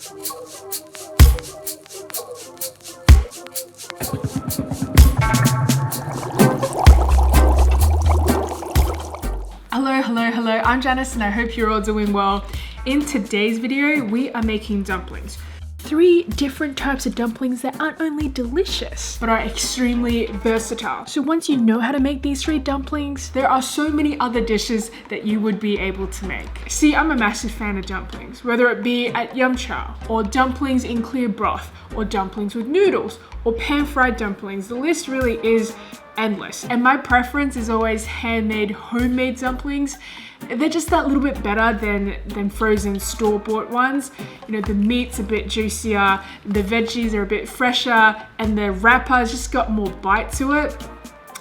Hello, I'm Janice and I hope you're all doing well. In today's video, we are making dumplings. 3 different types of dumplings that aren't only delicious, but are extremely versatile. So once you know how to make these 3 dumplings, there are so many other dishes that you would be able to make. See, I'm a massive fan of dumplings, whether it be at yum cha, or dumplings in clear broth, or dumplings with noodles, or pan-fried dumplings. The list really is endless. And my preference is always handmade, homemade dumplings. They're just that little bit better than frozen store-bought ones. You know, the meat's a bit juicier, the veggies are a bit fresher, and the wrapper's just got more bite to it.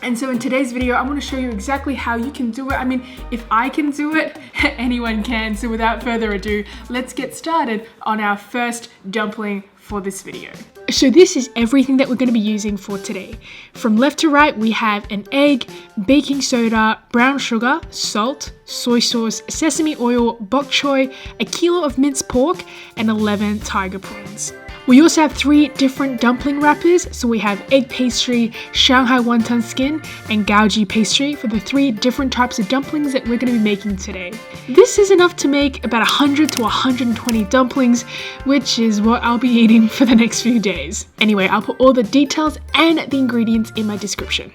And so in today's video, I'm going to show you exactly how you can do it. I mean, if I can do it, anyone can. So without further ado, let's get started on our first dumpling for this video. So this is everything that we're going to be using for today. From left to right, we have an egg, baking soda, brown sugar, salt, soy sauce, sesame oil, bok choy, a kilo of minced pork, and 11 tiger prawns. We also have 3 different dumpling wrappers. So we have egg pastry, Shanghai Wonton skin, and Gow Gee pastry for the 3 different types of dumplings that we're going to be making today. This is enough to make about 100 to 120 dumplings, which is what I'll be eating for the next few days. Anyway, I'll put all the details and the ingredients in my description.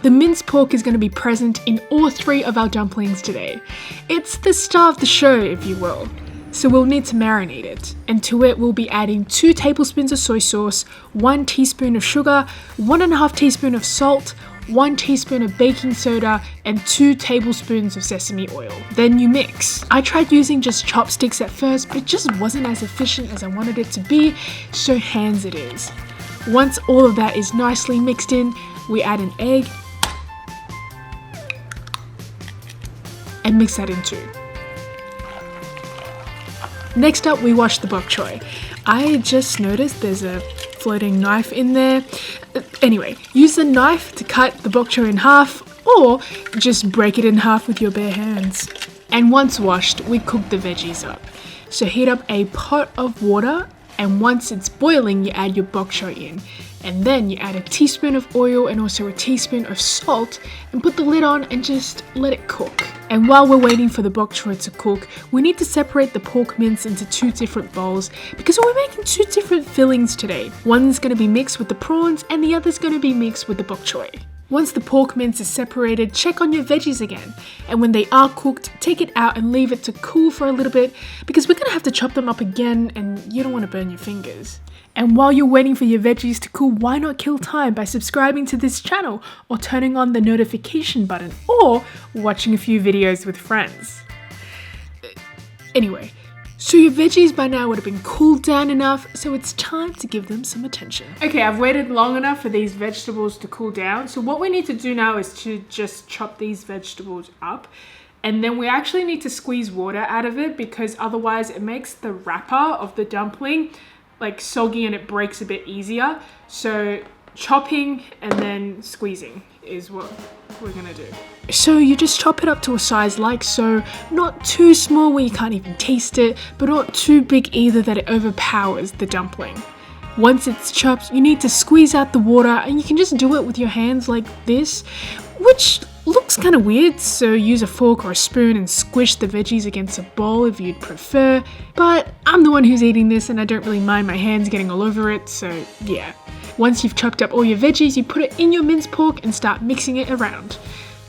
The minced pork is going to be present in all 3 of our dumplings today. It's the star of the show, if you will. So we'll need to marinate it, and to it we'll be adding 2 tablespoons of soy sauce, 1 teaspoon of sugar, 1.5 teaspoon of salt, 1 teaspoon of baking soda, and 2 tablespoons of sesame oil. Then you mix. I tried using just chopsticks at first, but it just wasn't as efficient as I wanted it to be, so hands it is. Once all of that is nicely mixed in, we add an egg and mix that in too. Next up, we wash the bok choy. I just noticed there's a floating knife in there. Anyway, use the knife to cut the bok choy in half, or just break it in half with your bare hands. And once washed, we cook the veggies up. So heat up a pot of water, and once it's boiling, you add your bok choy in. And then you add a teaspoon of oil and also a teaspoon of salt, and put the lid on and just let it cook. And while we're waiting for the bok choy to cook, we need to separate the pork mince into 2 different bowls because we're making 2 different fillings today. One's going to be mixed with the prawns and the other's going to be mixed with the bok choy. Once the pork mince is separated, check on your veggies again. And when they are cooked, take it out and leave it to cool for a little bit because we're going to have to chop them up again and you don't want to burn your fingers. And while you're waiting for your veggies to cool, why not kill time by subscribing to this channel or turning on the notification button or watching a few videos with friends. Anyway, so your veggies by now would have been cooled down enough, so it's time to give them some attention. Okay, I've waited long enough for these vegetables to cool down. So what we need to do now is to just chop these vegetables up. And then we actually need to squeeze water out of it because otherwise it makes the wrapper of the dumpling like soggy and it breaks a bit easier. So chopping and then squeezing is what we're gonna do. So you just chop it up to a size like so, not too small where you can't even taste it, but not too big either that it overpowers the dumpling. Once it's chopped, you need to squeeze out the water, and you can just do it with your hands like this, which looks kind of weird, so use a fork or a spoon and squish the veggies against a bowl if you'd prefer, but I'm the one who's eating this and I don't really mind my hands getting all over it, so yeah. Once you've chopped up all your veggies, you put it in your minced pork and start mixing it around,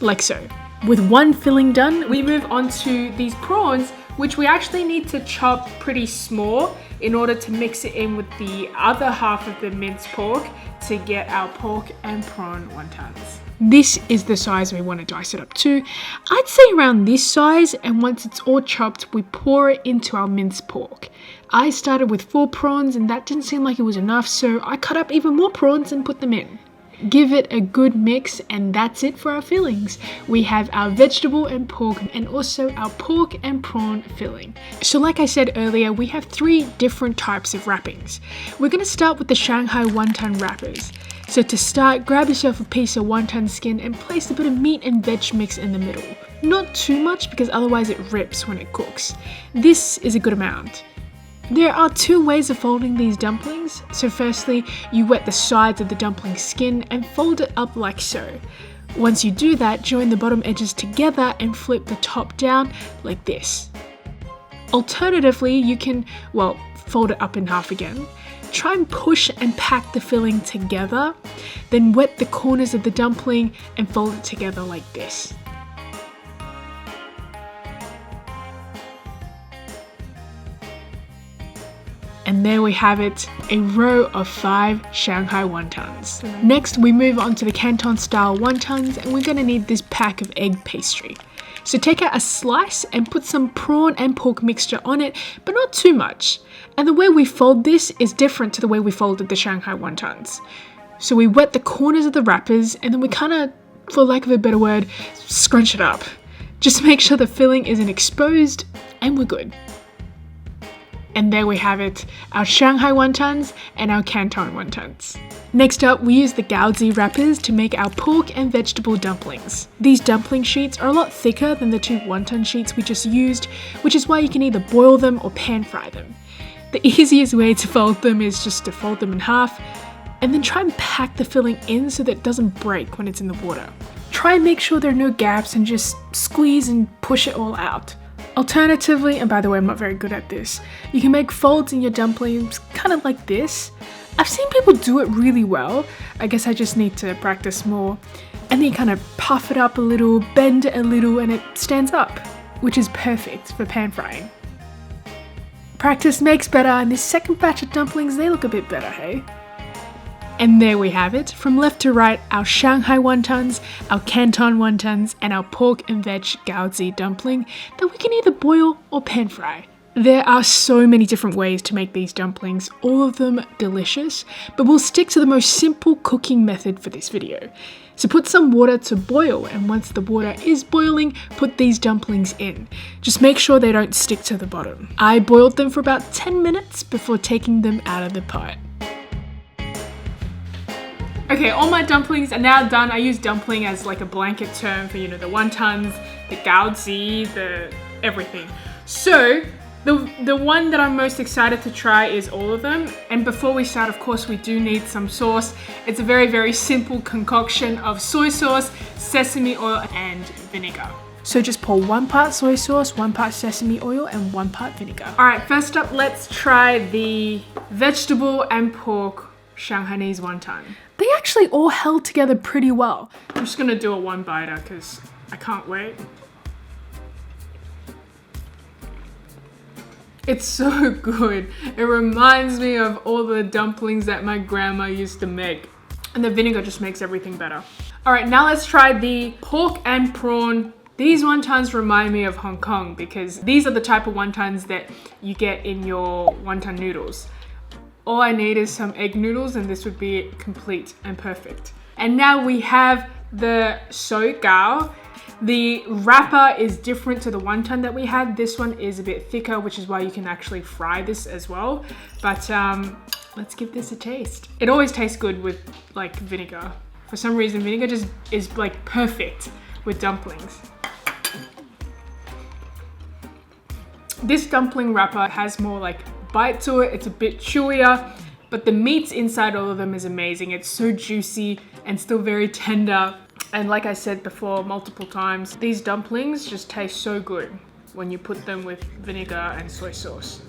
like so. With one filling done, we move on to these prawns, which we actually need to chop pretty small in order to mix it in with the other half of the minced pork to get our pork and prawn wontons. This is the size we want to dice it up to. I'd say around this size, and once it's all chopped, we pour it into our minced pork. I started with 4 prawns and that didn't seem like it was enough, so I cut up even more prawns and put them in. Give it a good mix, and that's it for our fillings. We have our vegetable and pork, and also our pork and prawn filling. So like I said earlier, we have 3 different types of wrappings. We're going to start with the Shanghai Wonton Wrappers. So to start, grab yourself a piece of wonton skin and place a bit of meat and veg mix in the middle. Not too much because otherwise it rips when it cooks. This is a good amount. There are two ways of folding these dumplings. So firstly, you wet the sides of the dumpling skin and fold it up like so. Once you do that, join the bottom edges together and flip the top down like this. Alternatively, you can, well, fold it up in half again. Try and push and pack the filling together, then wet the corners of the dumpling and fold it together like this. And there we have it, a row of 5 Shanghai wontons. Next, we move on to the Canton style wontons, and we're gonna need this pack of egg pastry. So take out a slice and put some prawn and pork mixture on it, but not too much. And the way we fold this is different to the way we folded the Shanghai wontons. So we wet the corners of the wrappers and then we kind of, for lack of a better word, scrunch it up. Just make sure the filling isn't exposed and we're good. And there we have it, our Shanghai wontons and our Canton wontons. Next up, we use the Gow Gee Wrappers to make our pork and vegetable dumplings. These dumpling sheets are a lot thicker than the 2 wonton sheets we just used, which is why you can either boil them or pan fry them. The easiest way to fold them is just to fold them in half, and then try and pack the filling in so that it doesn't break when it's in the water. Try and make sure there are no gaps and just squeeze and push it all out. Alternatively, and by the way, I'm not very good at this, you can make folds in your dumplings kind of like this. I've seen people do it really well. I guess I just need to practice more. And then you kind of puff it up a little, bend it a little, and it stands up, which is perfect for pan frying. Practice makes better, and this second batch of dumplings, they look a bit better, hey? And there we have it, from left to right, our Shanghai wontons, our Canton wontons, and our pork and veg Gow Gee dumpling that we can either boil or pan fry. There are so many different ways to make these dumplings, all of them delicious, but we'll stick to the most simple cooking method for this video. So put some water to boil, and once the water is boiling, put these dumplings in. Just make sure they don't stick to the bottom. I boiled them for about 10 minutes before taking them out of the pot. Okay, all my dumplings are now done. I use dumpling as like a blanket term for, you know, the wontons, the Gow Gee, the everything. So, the one that I'm most excited to try is all of them. And before we start, of course, we do need some sauce. It's a very, very simple concoction of soy sauce, sesame oil, and vinegar. So just pour 1 part soy sauce, 1 part sesame oil, and 1 part vinegar. All right, first up, let's try the vegetable and pork Shanghainese wonton. They actually all held together pretty well. I'm just gonna do a 1-biter because I can't wait. It's so good. It reminds me of all the dumplings that my grandma used to make. And the vinegar just makes everything better. All right, now let's try the pork and prawn. These wontons remind me of Hong Kong because these are the type of wontons that you get in your wonton noodles. All I need is some egg noodles and this would be complete and perfect. And now we have the soy gao. The wrapper is different to the wonton that we had. This one is a bit thicker, which is why you can actually fry this as well. But let's give this a taste. It always tastes good with like vinegar. For some reason, vinegar just is like perfect with dumplings. This dumpling wrapper has more like bite to it. It's a bit chewier, but the meats inside all of them is amazing. It's so juicy and still very tender. And like I said before multiple times, these dumplings just taste so good when you put them with vinegar and soy sauce.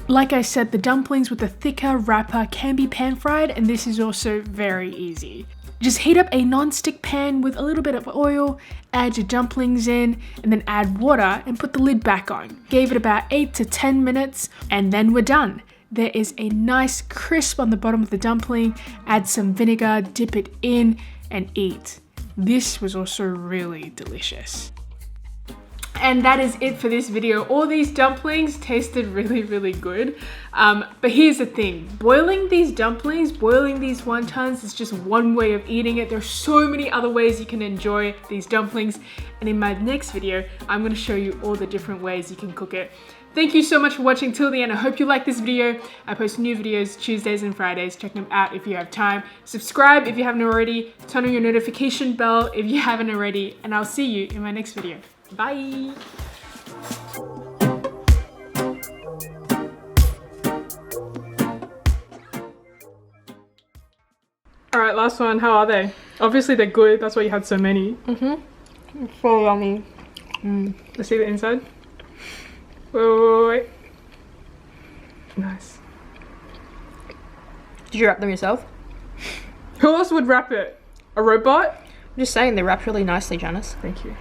Like I said, the dumplings with the thicker wrapper can be pan fried, and this is also very easy. Just heat up a non-stick pan with a little bit of oil, add your dumplings in, and then add water and put the lid back on. Gave it about 8 to 10 minutes, and then we're done. There is a nice crisp on the bottom of the dumpling. Add some vinegar, dip it in, and eat. This was also really delicious. And that is it for this video. All these dumplings tasted really, really good. But here's the thing, boiling these dumplings, boiling these wontons is just one way of eating it. There's so many other ways you can enjoy these dumplings. And in my next video, I'm gonna show you all the different ways you can cook it. Thank you so much for watching till the end. I hope you like this video. I post new videos Tuesdays and Fridays. Check them out if you have time. Subscribe if you haven't already. Turn on your notification bell if you haven't already. And I'll see you in my next video. Bye. All right, last one. How are they? Obviously they're good. That's why you had so many. It's so yummy. Let's see the inside. Wait. Nice. Did you wrap them yourself? Who else would wrap it? A robot? I'm just saying, they wrap really nicely, Janice. Thank you.